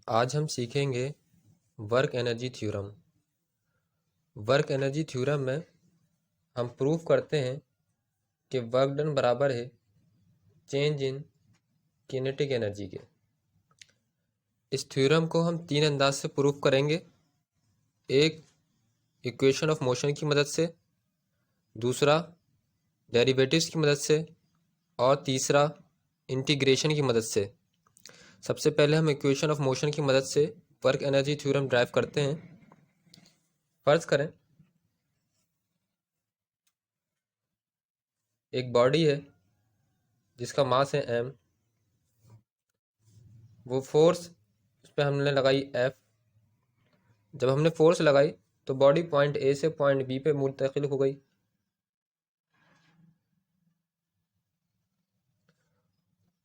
आज हम सीखेंगे work energy theorem. Work energy theorem में हम प्रूफ करते हैं कि वर्क डन बराबर है चेंज इन किनेटिक एनर्जी के। इस थ्योरम को हम तीन अंदाज से प्रूफ करेंगे। एक, इक्वेशन ऑफ मोशन की मदद से, दूसरा डेरिवेटिव्स की मदद से, और तीसरा इंटीग्रेशन की मदद से। सबसे पहले हम इक्वेशन ऑफ मोशन की मदद से वर्क एनर्जी थ्योरम ड्राइव करते हैं। फर्ज करें एक बॉडी है जिसका मास है m। वो फोर्स उस पर हमने लगाई F। जब हमने फोर्स लगाई तो बॉडी पॉइंट A से पॉइंट B पे मुंतकिल हो गई।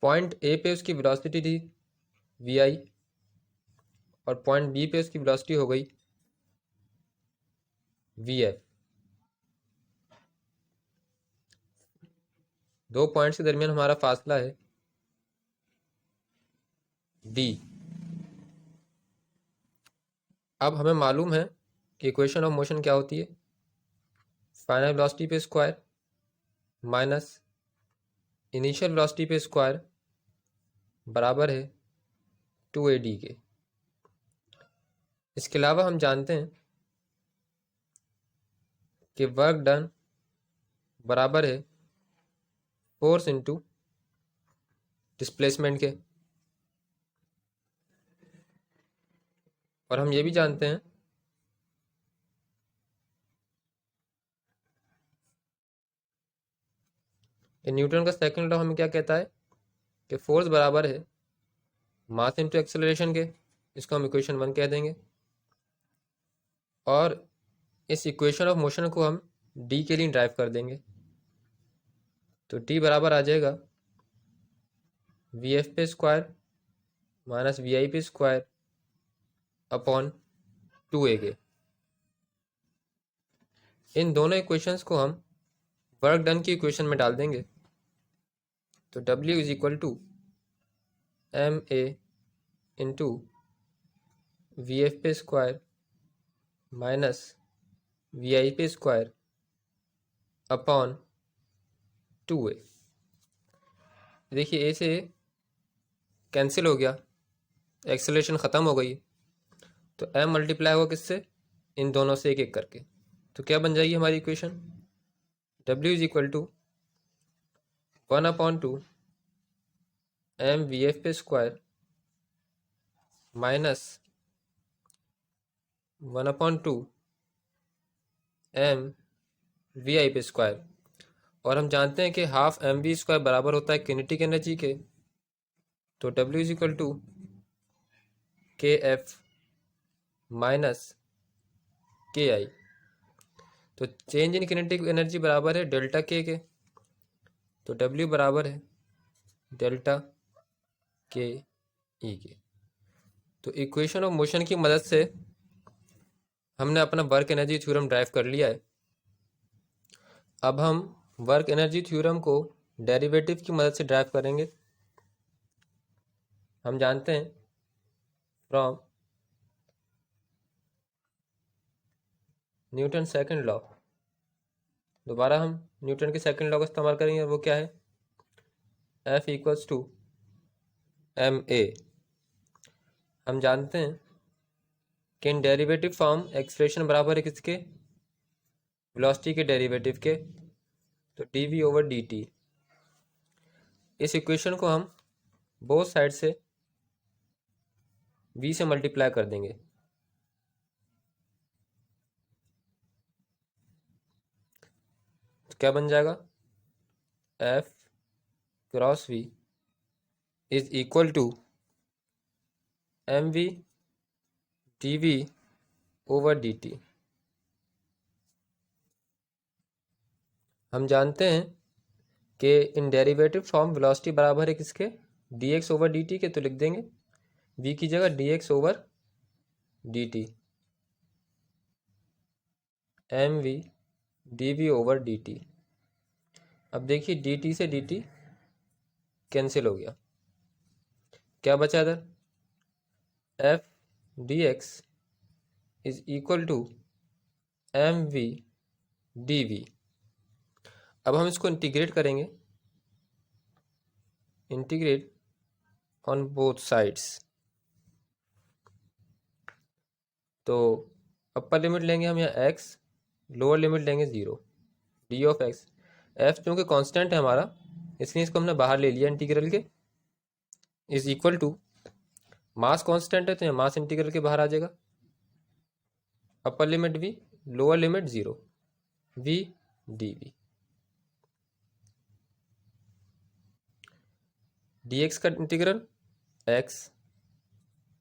पॉइंट A पे उसकी वेलोसिटी थी vi और पॉइंट B पे उसकी वेलोसिटी हो गई vf। दो पॉइंट्स के दरमियान हमारा फासला है d। अब हमें मालूम है कि इक्वेशन ऑफ मोशन क्या होती है, फाइनल वेलोसिटी पे स्क्वायर माइनस इनिशियल वेलोसिटी पे स्क्वायर बराबर है 2ad के। इसके अलावा हम जानते हैं कि वर्क डन बराबर है फोर्स इनटू डिस्प्लेसमेंट के। और हम ये भी जानते हैं कि न्यूटन का सेकंड लॉ हमें क्या कहता है कि फोर्स बराबर है मास इनटू एक्सेलरेशन के। इसको हम इक्वेशन 1 कह देंगे। और इस इक्वेशन ऑफ मोशन को हम डी के लिए ड्राइव कर देंगे। तो डी बराबर आ जाएगा वी एफ पे स्क्वायर माइनस वी आई पे स्क्वायर अपॉन 2a के। इन दोनों इक्वेशंस को हम वर्क डन की इक्वेशन में डाल देंगे। तो W is equal to M A into V F पे स्क्वायर माइनस वी आई पे स्क्वायर अपॉन 2a। देखिए ए से कैंसिल हो गया, एक्सेलरेशन ख़त्म हो गई। तो m मल्टीप्लाई होगा किससे, इन दोनों से एक एक करके। तो क्या बन जाएगी हमारी equation, W is equal to 1/2 M V F पे square minus 1/2 M V I पे स्क्वायर। और हम जानते हैं कि हाफ एम वी स्क्वायर बराबर होता है किनेटिक एनर्जी के। तो W इज इक्वल टू के एफ माइनस के आई। तो चेंज इन किनेटिक एनर्जी बराबर है डेल्टा के। तो W बराबर है डेल्टा के ई के। तो इक्वेशन ऑफ मोशन की मदद से हमने अपना वर्क एनर्जी थ्योरम ड्राइव कर लिया है। अब हम वर्क एनर्जी थ्योरम को डेरिवेटिव की मदद से ड्राइव करेंगे। हम जानते हैं फ्रॉम न्यूटन सेकंड लॉ, दोबारा हम न्यूटन के सेकंड लॉ का इस्तेमाल करेंगे। वो क्या है, F equals to M A. हम जानते हैं कि इन डेरिवेटिव फॉर्म एक्सप्रेशन बराबर है किसके, वेलोसिटी के डेरिवेटिव के। तो dv ओवर dt। इस इक्वेशन को हम बोथ साइड से v से मल्टीप्लाई कर देंगे। तो क्या बन जाएगा, F cross v is equal to M V D V over D T. हम जानते हैं कि इन डेरिवेटिव फॉर्म वेलोसिटी बराबर है किसके, D X over D T के। तो लिख देंगे v की जगह D X over D T M V D V over D T. अब देखिए डी टी से डी टी कैंसिल हो गया, क्या बचा इधर, F D X is equal to M V D V. अब हम इसको इंटीग्रेट करेंगे, इंटीग्रेट ऑन बोथ साइड्स। तो अपर लिमिट लेंगे हम यहाँ x, लोअर लिमिट लेंगे 0, डी ऑफ एक्स। एफ चूँकि कांस्टेंट है हमारा, इसलिए इसको हमने बाहर ले लिया इंटीग्रल के, is equal to mass constant है तो यहाँ मास इंटीग्रल के बाहर आ जाएगा, upper limit v, lower limit 0, v D V. D X का इंटीग्रल x,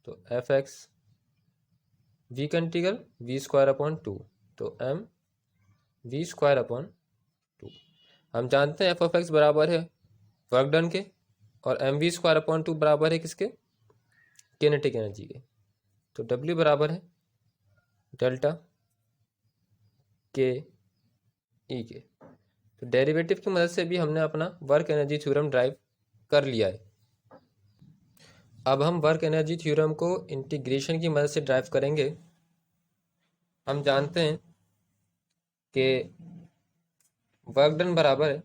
तो एफ एक्स, v का इंटीग्रल वी स्क्वायर अपॉन 2, तो m वी स्क्वायर अपॉन 2। हम जानते हैं एफ ऑफ एक्स बराबर है वर्क डन के, और एम वी स्क्वायर अपॉन 2 बराबर है किसके, किनेटिक एनर्जी के। तो W बराबर है डेल्टा के ई के। तो डेरिवेटिव की मदद से भी हमने अपना वर्क एनर्जी थ्योरम ड्राइव कर लिया है। अब हम वर्क एनर्जी थ्योरम को इंटीग्रेशन की मदद से ड्राइव करेंगे। हम जानते हैं कि वर्क डन बराबर है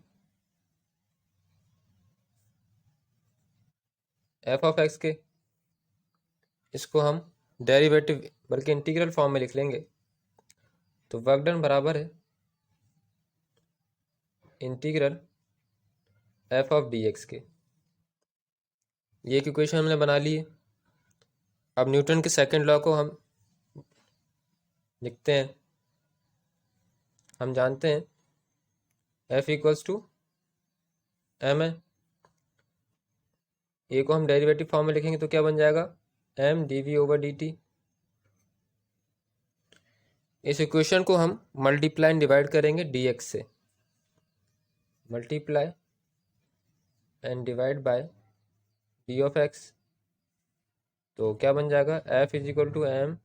एफ ऑफ एक्स के, इसको हम डेरिवेटिव बल्कि इंटीग्रल फॉर्म में लिख लेंगे। तो वर्क डन बराबर है integral F of D X के। ये एक इक्वेशन हमने बना ली है। अब न्यूटन के सेकंड लॉ को हम लिखते हैं। हम जानते हैं एफ इक्वल्स टू एम है, ए को हम डेरिवेटिव फॉर्म में लिखेंगे तो क्या बन जाएगा, M D V over D T. इस इक्वेशन को हम मल्टीप्लाई एंड डिवाइड करेंगे डी एक्स से, multiply and divide by D of X. तो क्या बन जाएगा, F is equal to M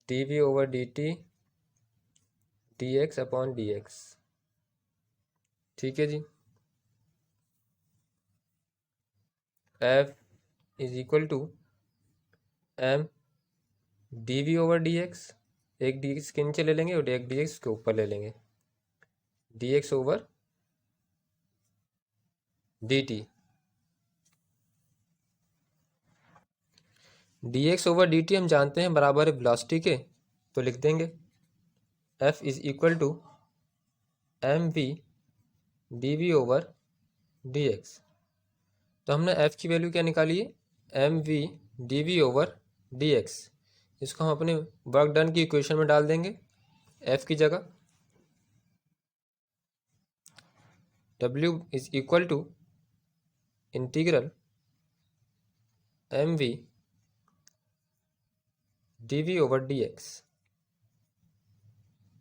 D V over D T D X upon D X. ठीक है जी। F is equal to M D V over D X, एक D X के नीचे ले लेंगे और एक डी एक्स के ऊपर ले लेंगे, D X over D T. D X over D T हम जानते हैं बराबर है वेलोसिटी के, तो लिख देंगे F is equal to M V D V over D X. तो हमने एफ की वैल्यू क्या निकाली है, M V D V over D X. इसको हम अपने वर्क डन की इक्वेशन में डाल देंगे एफ की जगह। W is equal to integral M V D V over D X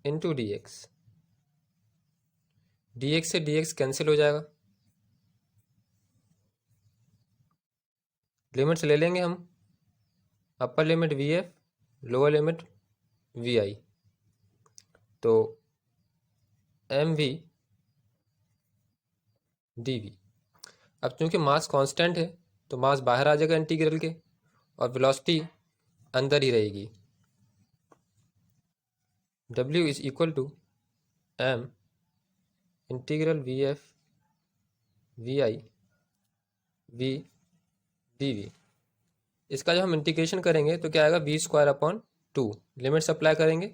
into D X. D X से डी एक्स कैंसिल हो जाएगा, लिमिट्स ले लेंगे हम, upper limit V F, lower limit V I. तो एम वी डी वी। अब चूंकि मास constant है तो मास बाहर आ जाएगा इंटीग्रल के, और वेलोसिटी अंदर ही रहेगी। W is equal to M integral V F V I V D V. इसका जब हम इंटीग्रेशन करेंगे तो क्या आएगा, V square upon 2। Limits apply करेंगे,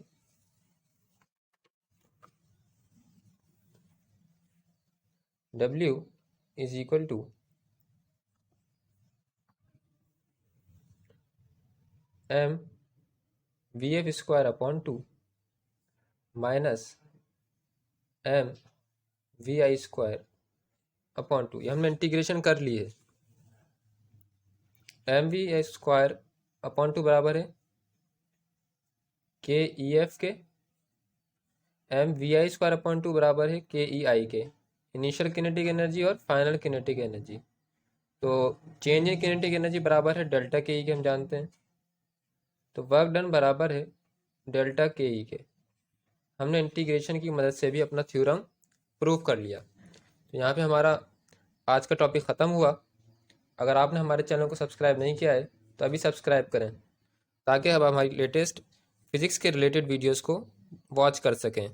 W is equal to M V F square upon 2 minus M V I square upon 2। ये हमने इंटीग्रेशन कर ली है। M V I square upon 2 बराबर है के ई एफ के, M V I square upon 2 बराबर है के ई आई के, इनिशियल किनेटिक एनर्जी और फाइनल किनेटिक एनर्जी। तो चेंज इन किनेटिक एनर्जी बराबर है डेल्टा के ई के, हम जानते हैं। तो वर्क डन बराबर है डेल्टा के ई के। हमने इंटीग्रेशन की मदद से भी अपना थ्योरम प्रूव कर लिया। तो यहाँ पे हमारा आज का टॉपिक ख़त्म हुआ। अगर आपने हमारे चैनल को सब्सक्राइब नहीं किया है तो अभी सब्सक्राइब करें, ताकि अब हमारी लेटेस्ट फिज़िक्स के रिलेटेड वीडियोस को वॉच कर सकें।